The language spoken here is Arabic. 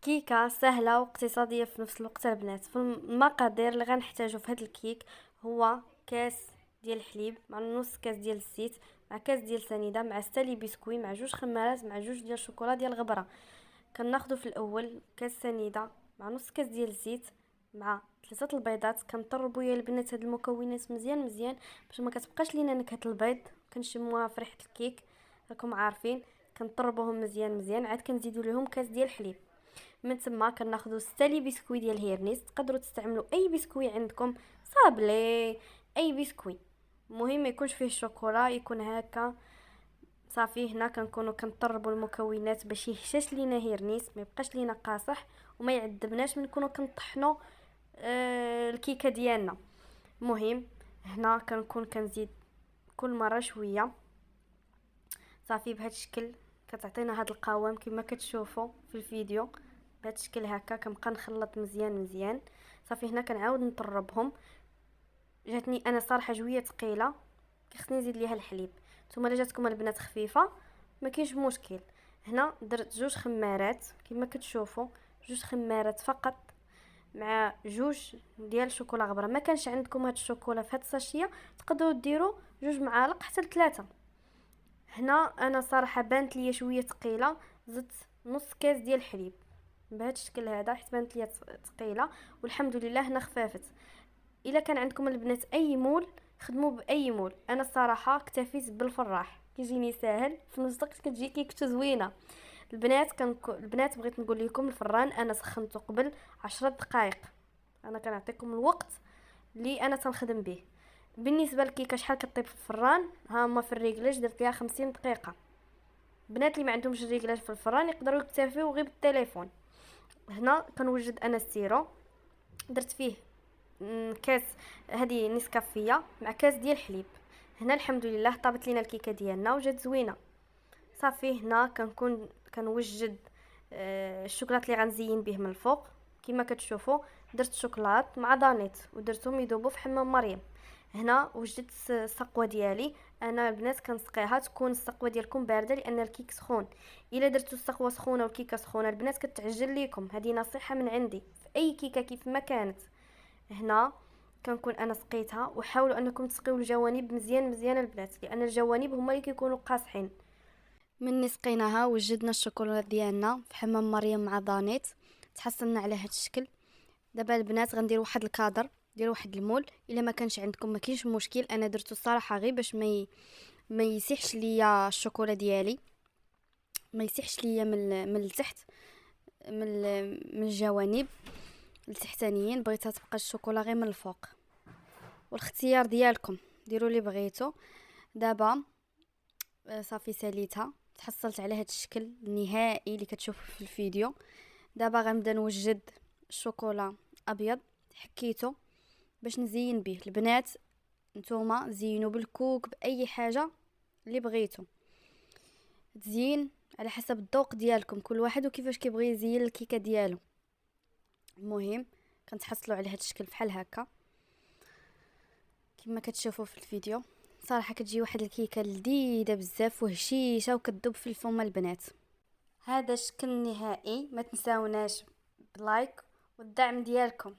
كيكه سهله واقتصاديه في نفس الوقت البنات. في المقادير اللي غنحتاجو في هذا الكيك هو كاس ديال الحليب مع نص كاس ديال الزيت مع كاس ديال سنيده مع ستالي بسكوي مع جوج خمارات مع جوج ديال الشوكولا ديال الغبره. كناخدو في الاول كاس سنيده مع نص كاس ديال الزيت مع 3 البيضات. كنطربوا يا البنات هاد المكونات مزيان مزيان باش ما كتبقاش لينا نكهه البيض، كنشموها في ريحه الكيك. راكم عارفين كنطربوهم مزيان مزيان، عاد كنزيدوا لهم كاس ديال الحليب. من تما كناخذوا ستالي بسكوي ديال هيرنيس، تقدروا تستعملوا اي بسكوي عندكم، صابلي، اي بسكوي، المهم ما يكونش فيه الشوكولا، يكون هكا صافي. هنا كنكونوا كنطربوا المكونات باش يهشاش لينا هيرنيس، ما يبقاش لينا قاصح وما يعذبناش من نكونوا كنطحنوا الكيكه ديالنا. المهم هنا كنكون كنزيد كل مره شويه صافي بهذا الشكل. كتعطينا هذا القوام كما كتشوفوا في الفيديو بهذا الشكل هكا. كنبقى نخلط مزيان مزيان صافي. هنا كنعاود نطربهم. جاتني انا صراحه جويه ثقيله، خصني نزيد ليها الحليب. نتوما الا جاتكم البنات خفيفه ما كاينش مشكل. هنا درت جوج خمارات كما كتشوفوا، جوج خمارات فقط مع جوج ديال شوكولا غبره. ما كانش عندكم هاد الشوكولا في هاد الساشيه تقدروا ديروا جوج معالق حتى ل3. هنا انا صراحه بانت ليا شويه ثقيله، زدت نص كاس ديال الحليب بهذا الشكل هذا حيت بانت ليا ثقيله، والحمد لله هنا خفافت. الا كان عندكم البنات اي مول خدموا باي مول، انا الصراحه اكتفيت بالفراح كيجيني ساهل في نفس الوقت كتجي كيكته زوينه. البنات بغيت نقول لكم الفران انا سخنته قبل 10 دقائق. انا كنعطيكم الوقت اللي انا تنخدم به. بالنسبه للكيكه شحال كطيب في الفران، ها هما في الريكلاج درت ليها 50 دقيقه. بنات اللي ما عندهمش الريكلاج في الفران يقدروا يكتفيو غير بالتليفون. هنا كنوجد انا السيرو، درت فيه كاس هذه نسكافيه مع كاس ديال الحليب. هنا الحمد لله طابت لينا الكيكه ديالنا وجات زوينه صافي. هنا كنوجد الشوكولات اللي غنزين به من الفوق. كما كتشوفوا درت شوكولات مع دانيت ودرتهم يذوبوا في حمام مريم. هنا وجدت السقوه ديالي. انا البنات كنسقيها تكون السقوه ديالكم بارده لان الكيك سخون. الا درتو السقوه سخونه والكيكه سخونه البنات كتعجل لكم، هذه نصيحه من عندي في اي كيكه كيف ما كانت. هنا كنكون انا سقيتها، وحاولوا انكم تسقيو الجوانب مزيان مزيان البنات لان الجوانب هما اللي كيكونوا قاصحين. من سقيناها وجدنا الشوكولا ديالنا في حمام مريم مع دانيت، تحصلنا على هذا الشكل. دابا البنات غندير واحد الكادر ديال واحد المول. الا ما كانش عندكم ما كاينش مشكل، انا درته الصراحه غير باش ما يسيحش ليا الشوكولا ديالي، ما يسيحش ليا من التحت، من الجوانب التحتانيين. بغيتها تبقى الشوكولا غير من الفوق، والاختيار ديالكم ديروا اللي بغيتو. دابا صافي ساليتها، تحصلت على هذا الشكل النهائي اللي كتشوفوا في الفيديو. دابا غنبدا نوجد الشوكولا ابيض، حكيته باش نزين به. البنات نتوما زينوا بالكوك باي حاجه اللي بغيتو، تزين على حسب الذوق ديالكم، كل واحد وكيفاش كيبغي يزين الكيكه ديالو. المهم كنتحصلوا على هذا الشكل بحال هكا كما كتشوفوا في الفيديو. صراحه كتجي واحد الكيكه لذيذه بزاف وهشيشه وكتذوب في الفم البنات. هذا الشكل النهائي. ما تنساوناش بلايك والدعم ديالكم.